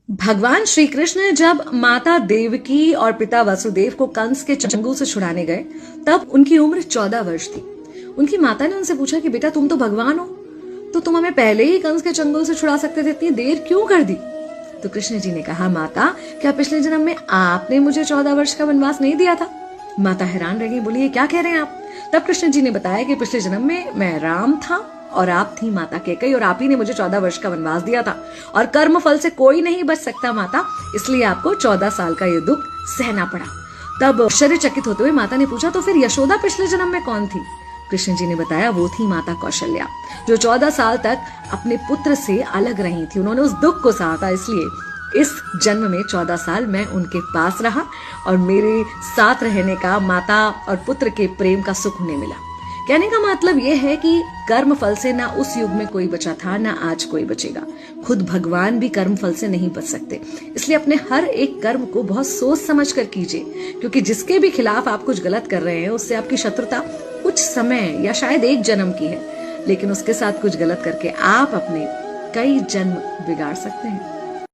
भगवान श्री कृष्ण जब माता देवकी और पिता वसुदेव को कंस के चंगुल से छुड़ाने गए तब उनकी उम्र 14 वर्ष थी। उनकी माता ने उनसे पूछा कि बेटा तुम तो भगवान हो, तो तुम हमें पहले ही कंस के चंगुल से छुड़ा सकते थे, इतनी देर क्यों कर दी? तो कृष्ण जी ने कहा, माता क्या पिछले जन्म में आपने मुझे 14 वर्ष का वनवास नहीं दिया था? माता हैरान रह गई, बोली ये क्या कह रहे हैं आप? तब कृष्ण जी ने बताया कि पिछले जन्म में मैं राम था और आप थी माता कैकेयी और आप ही ने मुझे 14 वर्ष का वनवास दिया था और कर्म फल से कोई नहीं बच सकता माता, इसलिए आपको 14 साल का ये दुख सहना पड़ा। तब आश्चर्यचकित होते हुए माता ने पूछा, तो फिर यशोदा पिछले जन्म में कौन थी? कृष्ण जी ने बताया, वो थी माता कौशल्या, जो 14 साल तक अपने पुत्र से अलग रही थी। उन्होंने उस दुख को सहा था, इसलिए इस जन्म में 14 साल मैं उनके पास रहा और मेरे साथ रहने का माता और पुत्र के प्रेम का सुख उन्हें मिला। कहने का मतलब यह है कि कर्म फल से ना उस युग में कोई बचा था, ना आज कोई बचेगा। खुद भगवान भी कर्म फल से नहीं बच सकते, इसलिए अपने हर एक कर्म को बहुत सोच समझ कर कीजिए, क्योंकि जिसके भी खिलाफ आप कुछ गलत कर रहे हैं उससे आपकी शत्रुता कुछ समय या शायद एक जन्म की है, लेकिन उसके साथ कुछ गलत करके आप अपने कई जन्म बिगाड़ सकते हैं।